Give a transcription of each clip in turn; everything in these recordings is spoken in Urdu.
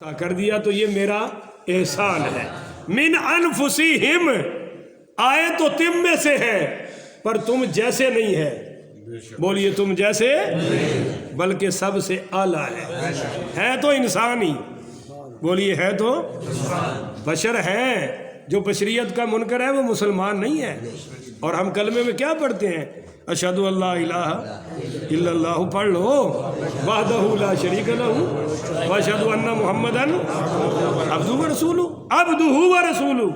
کر دیا تو یہ میرا احسان ہے۔ من انفسہم آئے تو تم میں سے ہے پر تم جیسے نہیں ہے، بولیے تم جیسے بلکہ سب سے اعلیٰ ہے تو انسان ہی، بولیے ہے تو بشر ہیں۔ جو بشریت کا منکر ہے وہ مسلمان نہیں ہے۔ اور ہم کلمے میں کیا پڑھتے ہیں؟ اشہدو اللہ الہ الا اللہ پڑھ لو، وحدہ لا شریک لہ واشہدو ان محمدا عبدہ ورسولہ۔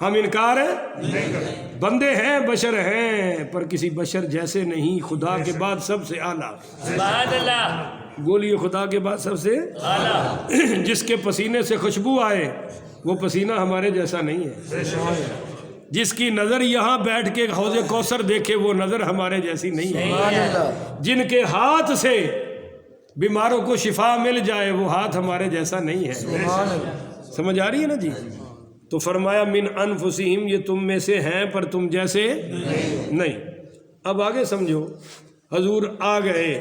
ہم انکار ہے، بندے ہیں، بشر ہیں، پر کسی بشر جیسے نہیں، خدا کے بعد سب سے اعلیٰ۔ سبحان اللہ، بولیے خدا کے بعد سب سے اعلیٰ۔ جس کے پسینے سے خوشبو آئے وہ پسینہ ہمارے جیسا نہیں ہے۔ جس کی نظر یہاں بیٹھ کے حوض کوثر دیکھے وہ نظر ہمارے جیسی نہیں ہے۔ جن کے ہاتھ سے بیماروں کو شفا مل جائے وہ ہاتھ ہمارے جیسا نہیں ہے۔ سمجھ آ رہی ہے نا جی؟ تو فرمایا من انفسہم، یہ تم میں سے ہیں پر تم جیسے نہیں۔ اب آگے سمجھو، حضور آ گئے،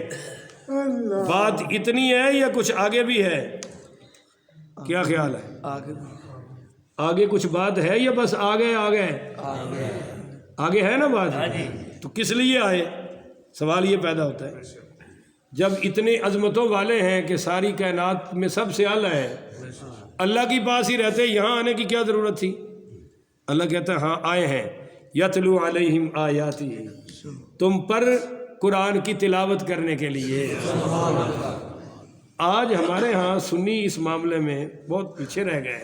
بات اتنی ہے یا کچھ آگے بھی ہے؟ کیا خیال ہے؟ آگے کچھ بات ہے یا بس آگے آگے ہے نا بات؟ تو کس لیے آئے؟ سوال یہ پیدا ہوتا ہے جب اتنے عظمتوں والے ہیں کہ ساری کائنات میں سب سے اعلیٰ ہے، اللہ کے پاس ہی رہتے، یہاں آنے کی کیا ضرورت تھی؟ اللہ کہتا ہے ہاں آئے ہیں، یتلو علیہم آیاتی، تم پر قرآن کی تلاوت کرنے کے لیے۔ آج ہمارے ہاں سنی اس معاملے میں بہت پیچھے رہ گئے،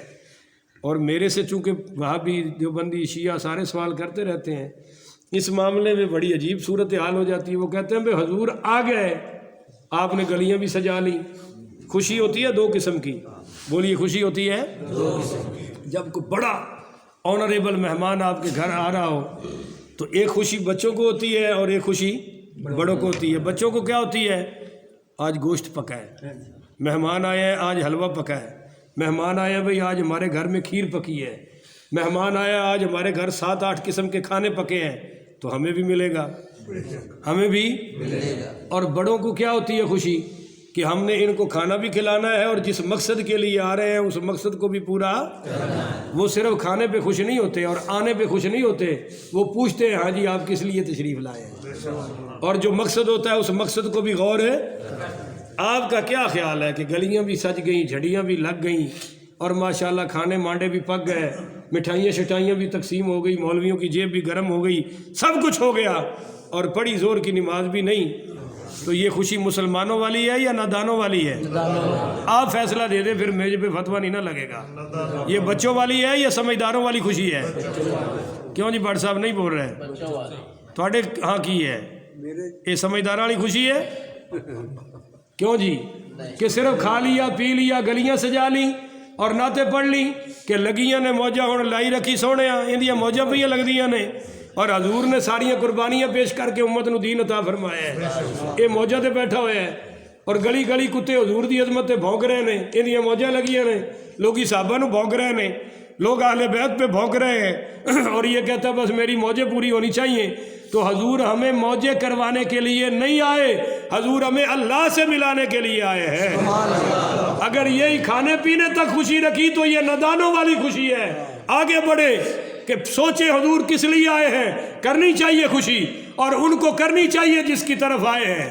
اور میرے سے چونکہ وہاں بھی دیوبندی شیعہ سارے سوال کرتے رہتے ہیں، اس معاملے میں بڑی عجیب صورتحال ہو جاتی ہے۔ وہ کہتے ہیں بھئی حضور آ گئے، آپ نے گلیاں بھی سجا لیں۔ خوشی ہوتی ہے دو قسم کی، بولیے خوشی ہوتی ہے جب کوئی بڑا آنریبل مہمان آپ کے گھر آ رہا ہو تو ایک خوشی بچوں کو ہوتی ہے اور ایک خوشی بڑوں کو ہوتی ہے۔ بچوں کو کیا ہوتی ہے؟ آج گوشت پکا ہے، مہمان آئے ہیں آج حلوہ پکا ہے، مہمان آیا بھئی آج ہمارے گھر میں کھیر پکی ہے، مہمان آیا آج ہمارے گھر 7-8 قسم کے کھانے پکے ہیں، تو ہمیں بھی ملے گا، ہمیں بھی ملے گا۔ اور بڑوں کو کیا ہوتی ہے خوشی؟ کہ ہم نے ان کو کھانا بھی کھلانا ہے اور جس مقصد کے لیے آ رہے ہیں اس مقصد کو بھی پورا۔ وہ صرف کھانے پہ خوش نہیں ہوتے اور آنے پہ خوش نہیں ہوتے، وہ پوچھتے ہیں ہاں جی آپ کس لیے تشریف لائے ہیں، اور جو مقصد ہوتا ہے اس مقصد کو بھی غور ہے۔ آپ کا کیا خیال ہے کہ گلیاں بھی سج گئیں، جھڑیاں بھی لگ گئیں، اور ماشاءاللہ کھانے مانڈے بھی پک گئے، مٹھائیاں شٹائیاں بھی تقسیم ہو گئی، مولویوں کی جیب بھی گرم ہو گئی، سب کچھ ہو گیا، اور بڑی زور کی نماز بھی نہیں، تو یہ خوشی مسلمانوں والی ہے یا نادانوں والی ہے؟ آپ فیصلہ دے دیں، پھر میرے پہ فتویٰ نہیں نہ لگے گا۔ یہ بچوں والی ہے یا سمجھداروں والی خوشی ہے؟ کیوں جی بٹ صاحب نہیں بول رہے؟ تھوڑے ہاں کی ہے یہ سمجھدار والی خوشی ہے؟ کیوں جی؟ کہ صرف کھا لیا پی لیا، گلیاں سجا لی اور نعتیں پڑھ لی کہ لگیاں نے موجہ ہون لائی رکھی سونیاں، اندیاں موجہ پہ لگدیاں نے، اور حضور نے ساریاں قربانیاں پیش کر کے امت نو دین عطا فرمایا ہے۔ یہ موجہ تے بیٹھا ہوا ہے اور گلی گلی کتے حضور دی عظمت تے بھونک رہے ہیں، اندیاں موجہ لگیاں نے، لوگی صحابہ نو بھونک رہے ہیں، لوگ اہل بیت پہ بھونک رہے ہیں، اور یہ کہتا ہے بس میری موجیں پوری ہونی چاہیے۔ تو حضور ہمیں موجیں کروانے کے لیے نہیں آئے، حضور ہمیں اللہ سے ملانے کے لیے آئے ہیں۔ اگر یہی کھانے پینے تک خوشی رکھی تو یہ نادانوں والی خوشی ہے۔ آگے بڑھے کہ سوچے حضور کس لیے آئے ہیں، کرنی چاہیے خوشی، اور ان کو کرنی چاہیے جس کی طرف آئے ہیں۔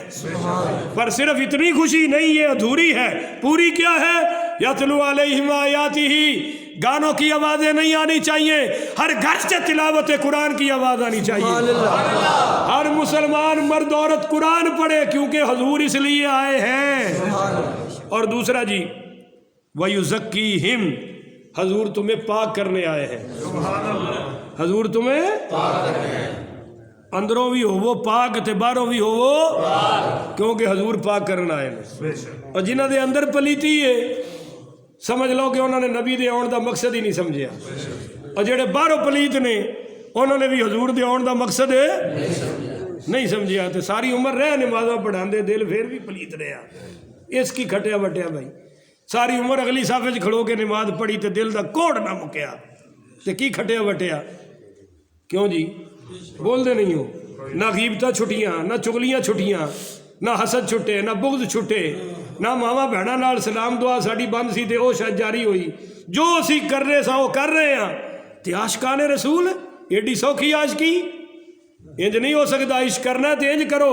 پر صرف اتنی خوشی نہیں، یہ ادھوری ہے۔ پوری کیا ہے؟ یتلو علیہم آیاتہ، گانوں کی آوازیں نہیں آنی چاہیے، ہر گھر سے تلاوت قرآن کی آواز آنی چاہیے۔ ہر مسلمان مرد عورت قرآن پڑھے، کیونکہ حضور اس لیے آئے ہیں۔ اور دوسرا جی وَيُزَكِّيهِمْ، حضور تمہیں پاک کرنے آئے ہیں، حضور تمہیں اندروں بھی ہو وہ پاک تے باہروں بھی ہو وہ، کیونکہ حضور پاک کرنا آئے ہیں۔ اور جنہاں دے اندر پلیتی ہے سمجھ لو کہ انہوں نے نبی دے آن دا مقصد ہی نہیں سمجھیا، اور جڑے باہروں پلیت نے انہوں نے بھی حضور دے آن دا مقصد نہیں سمجھیا، تو ساری عمر رہے نمازاں پڑھان دے، دل پھر بھی پلیت رہا، اس کی کھٹیا بٹیا بھائی۔ ساری عمر اگلی صافے چ کھڑو کے نماز پڑھی تے دل دا کوڑ نہ مکیا، تے کی کھٹیا بٹیا؟ کیوں جی بول دے نہیں ہو؟ نہ غیبتہ چھٹیاں، نہ چغلیاں چھٹیاں، نہ حسد چھٹے، نہ بغض چھٹے، ਨਾ ਮਾਵਾਂ ਭੈਣਾਂ ਨਾਲ ਸਲਾਮ ਦੁਆ ਸਾਡੀ ਬੰਦ ਸੀ ਤੇ ਉਹ ਸ਼ਾਇਦ ਜਾਰੀ ਹੋਈ। ਜੋ ਅਸੀਂ ਕਰ ਰਹੇ ਸਾਂ ਉਹ ਕਰ ਰਹੇ ਹਾਂ। ਤੇ ਆਸ਼ਕਾਨੇ ਰਸੂਲ ਏਡੀ ਸੌਖੀ ਆਸ਼ਕੀ ਇੰਜ ਨਹੀਂ ਹੋ ਸਕਦਾ। ਇਸ਼ਕ ਕਰਨਾ ਤੇ ਇੰਜ ਕਰੋ